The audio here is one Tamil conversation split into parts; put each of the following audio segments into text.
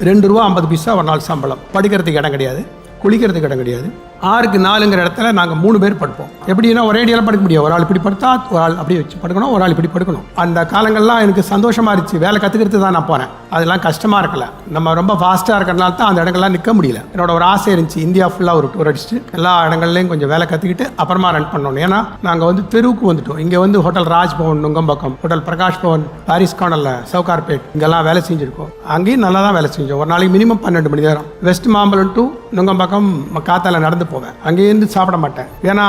₹2.50 ஒரு நாள் சம்பளம். படுக்கிறதுக்கு இடம் கிடையாது, குளிக்கிறதுக்கு இடம் கிடையாது. 6க்கு 4ங்கிற இடத்துல நாங்கள் 3 பேர் படுப்போம். எப்படின்னா ஒரே அடியெல்லாம் படுக்க முடியாது. ஒரு ஆள் இப்படி படுத்தா ஒரு ஆள் அப்படியே வச்சு படுக்கணும், ஒரு ஆள் இப்படி படுக்கணும். அந்த காலங்கள்லாம் எனக்கு சந்தோஷமா இருந்துச்சு. வேலை கற்றுக்கிறது தான் நான் போனேன். அதெல்லாம் கஷ்டமாக இருக்கல. நம்ம ரொம்ப ஃபாஸ்ட்டாக இருக்கிறனால தான் அந்த இடங்கள்லாம் நிற்க முடியல. என்னோட ஒரு ஆசை இருந்துச்சு, இந்தியா ஃபுல்லாக ஒரு டூர் அடிச்சுட்டு எல்லா இடங்கள்லையும் கொஞ்சம் வேலை கற்றுக்கிட்டு அப்புறமா ரன் பண்ணணும். ஏன்னா நாங்கள் தெருவுக்கு வந்துட்டோம். இங்கே hotel Rajbhavan Nungambakkam, hotel Prakash Bhavan Paris கார்னரில் சவுகார்பேட், இங்கெல்லாம் வேலை செஞ்சுருக்கோம். அங்கேயும் நல்லா தான் வேலை செஞ்சோம். ஒரு நாளைக்கு மினிமம் 12 மணி நேரம். வெஸ்ட் மாம்பலம் டு நுங்கம்பாக்கம் காத்தால நடந்து போவேன். அங்கேருந்து சாப்பிட மாட்டேன். ஏன்னா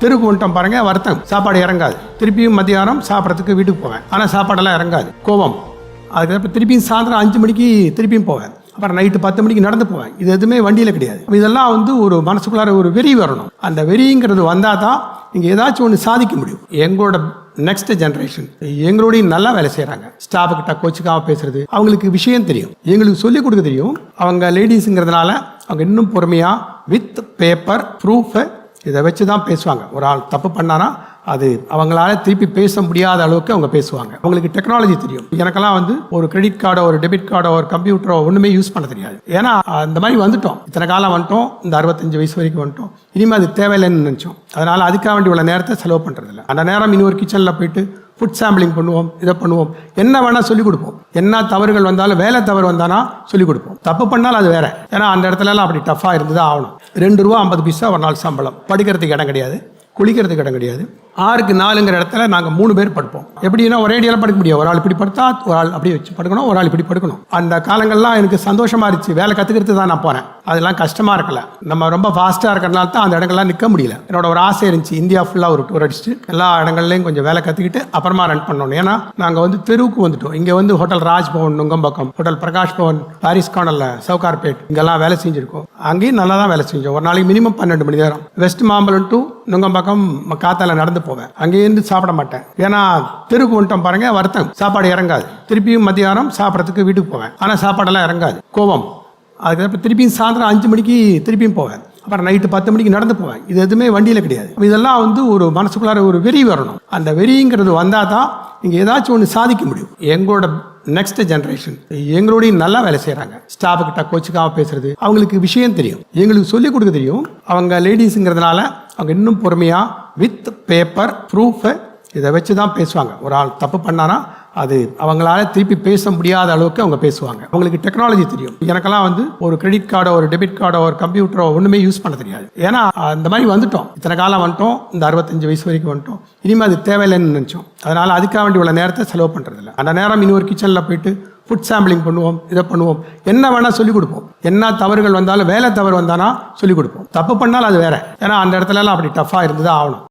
தெருக்கு வந்துட்டோம் பாருங்க, வருத்தம், சாப்பாடு இறங்காது. திருப்பியும் மத்தியானம் சாப்பிட்றதுக்கு வீட்டுக்கு போவேன். ஆனால் சாப்பாடெல்லாம் இறங்காது, கோவம். அதுக்கப்புறம் திருப்பியும் சாயந்தரம் 5 மணிக்கு திருப்பியும் போவேன். அப்புறம் நைட்டு 10 மணிக்கு நடந்து போவேன். இது எதுவுமே வண்டியில் கிடையாது. இதெல்லாம் ஒரு மனசுக்குள்ளார ஒரு வெறி வரணும். அந்த வெறிங்கிறது வந்தால் தான் நீங்கள் ஏதாச்சும் ஒன்று சாதிக்க முடியும். எங்களோட நெக்ஸ்ட் ஜென்ரேஷன் எங்களோடய நல்லா வேலை செய்கிறாங்க. ஸ்டாஃபுக்கிட்ட கோச்சுக்காக பேசுறது, அவங்களுக்கு விஷயம் தெரியும், எங்களுக்கு சொல்லிக் கொடுக்க தெரியும். அவங்க லேடிஸுங்கிறதுனால அவங்க இன்னும் பொறுமையாக வித் பேப்பர் ப்ரூஃபு இதை வச்சு தான் பேசுவாங்க. ஒரு ஆள் தப்பு பண்ணானா அது அவங்களால திருப்பி பேச முடியாத அளவுக்கு அவங்க பேசுவாங்க. அவங்களுக்கு டெக்னாலஜி தெரியும். எனக்கெல்லாம் ஒரு கிரெடிட் கார்டோ, ஒரு டெபிட் கார்டோ, ஒரு கம்ப்யூட்டரோ ஒன்றுமே யூஸ் பண்ண தெரியாது. ஏன்னா அந்த மாதிரி வந்துட்டோம். இத்தனை காலம் வந்துட்டோம், இந்த 65 வயசு வரைக்கும் வந்துட்டோம். இனிமேல் அது தேவையில்லைன்னு நினச்சோம். அதனால் அதுக்காக வேண்டி இவ்வளோ நேரத்தை செலவு பண்ணுறதில்ல. அந்த நேரம் இன்னொரு கிச்சனில் போயிட்டு ஃபுட் சாம்பிளிங் பண்ணுவோம், இதை பண்ணுவோம், என்ன வேணால் சொல்லிக் கொடுப்போம். என்ன தவறுகள் வந்தாலும், வேலை தவறு வந்தானா சொல்லிக் கொடுப்போம். தப்பு பண்ணாலும் அது வேற. ஏன்னா அந்த இடத்துலலாம் அப்படி டஃப்பாக இருந்துதான் ஆகணும். ₹2.50 ஒரு நாள் சம்பளம். படுக்கிறதுக்கு இடம் கிடையாது, குளிக்கிறதுக்கு இடம் கிடையாது. 6க்கு 4ங்கிற இடத்துல நாங்கள் 3 பேர் படுப்போம். எப்படின்னா ஒரே அடியெல்லாம் படுக்க முடியாது. ஒரு ஆள் இப்படி படுத்தா ஒரு ஆள் அப்படியே வச்சு படுக்கணும், ஒரு ஆள் இப்படி படுக்கணும். அந்த காலங்கள்லாம் எனக்கு சந்தோஷமா இருந்துச்சு. வேலை கற்றுக்கிறது தான் நான் போனேன். அதெல்லாம் கஷ்டமாக இருக்கல. நம்ம ரொம்ப ஃபாஸ்ட்டாக இருக்கிறனால தான் அந்த இடங்கள்லாம் நிற்க முடியல. என்னோட ஒரு ஆசை இருந்துச்சு, இந்தியா ஃபுல்லாக ஒரு டூர் அடிச்சுட்டு எல்லா இடங்கள்லையும் கொஞ்சம் வேலை கற்றுக்கிட்டு அப்புறமா ரன் பண்ணணும். ஏன்னா நாங்கள் தெருவுக்கு வந்துட்டோம். இங்கே hotel Rajbhavan Nungambakkam, hotel Prakash Bhavan Paris கார்னரில் சவுகார்பேட், இங்கெல்லாம் வேலை செஞ்சுருக்கோம். அங்கேயும் நல்லா தான் வேலை செஞ்சோம். ஒரு நாளைக்கு மினிமம் 12 மணி நேரம். வெஸ்ட் மாம்பலம் டு நுங்கம்பாக்கம் காத்தால நடந்து போவேன். அங்கேருந்து சாப்பிட மாட்டேன். ஏன்னா தெருக்கு வந்துட்டோம் பாருங்க, வருத்தம், சாப்பாடு இறங்காது. திருப்பியும் மத்தியானம் சாப்பிட்றதுக்கு வீட்டுக்கு போவேன். ஆனால் சாப்பாடெல்லாம் இறங்காது, கோவம். அதுக்கப்புறம் திருப்பியும் சாயந்தரம் 5 மணிக்கு திருப்பியும் போவேன். அப்புறம் நைட்டு 10 மணிக்கு நடந்து போவேன். இது எதுவுமே வண்டியில் கிடையாது. இதெல்லாம் ஒரு மனசுக்குள்ளார ஒரு வெறி வரணும். அந்த வெறிங்கிறது வந்தால் தான் நீங்கள் ஏதாச்சும் ஒன்று சாதிக்க முடியும். எங்களோட நெக்ஸ்ட் ஜென்ரேஷன் எங்களோடய நல்லா வேலை செய்கிறாங்க. ஸ்டாஃபுக்கிட்ட கோச்சுக்காக பேசுறது, அவங்களுக்கு விஷயம் தெரியும், எங்களுக்கு சொல்லிக் கொடுக்க தெரியும். அவங்க லேடிஸுங்கிறதுனால அவங்க இன்னும் பொறுமையாக வித் பேப்பர் ப்ரூஃபு இதை வச்சு தான் பேசுவாங்க. ஒரு ஆள் தப்பு பண்ணானா அது அவங்களால திருப்பி பேச முடியாத அளவுக்கு அவங்க பேசுவாங்க. அவங்களுக்கு டெக்னாலஜி தெரியும். எனக்கெல்லாம் ஒரு கிரெடிட் கார்டோ, ஒரு டெபிட் கார்டோ, ஒரு கம்ப்யூட்டரோ ஒன்றுமே யூஸ் பண்ண தெரியாது. ஏன்னா அந்த மாதிரி வந்துட்டோம். இத்தனை காலம் வந்துட்டோம், இந்த 65 வயசு வரைக்கும் வந்துட்டோம். இனிமேல் அது தேவையில்லைன்னு நினச்சோம். அதனால் அதுக்காக வேண்டி இவ்வளோ நேரத்தை செலவு பண்ணுறதில்ல. அந்த நேரம் இன்னொரு கிச்சனில் போயிட்டு ஃபுட் சாம்பிளிங் பண்ணுவோம், இதை பண்ணுவோம், என்ன வேணால் சொல்லிக் கொடுப்போம். என்ன தவறுகள் வந்தாலும், வேலை தவறு வந்தானா சொல்லிக் கொடுப்போம். தப்பு பண்ணாலும் அது வேற. ஏன்னா அந்த இடத்துலலாம் அப்படி டஃப்பாக இருந்துதான் ஆகணும்.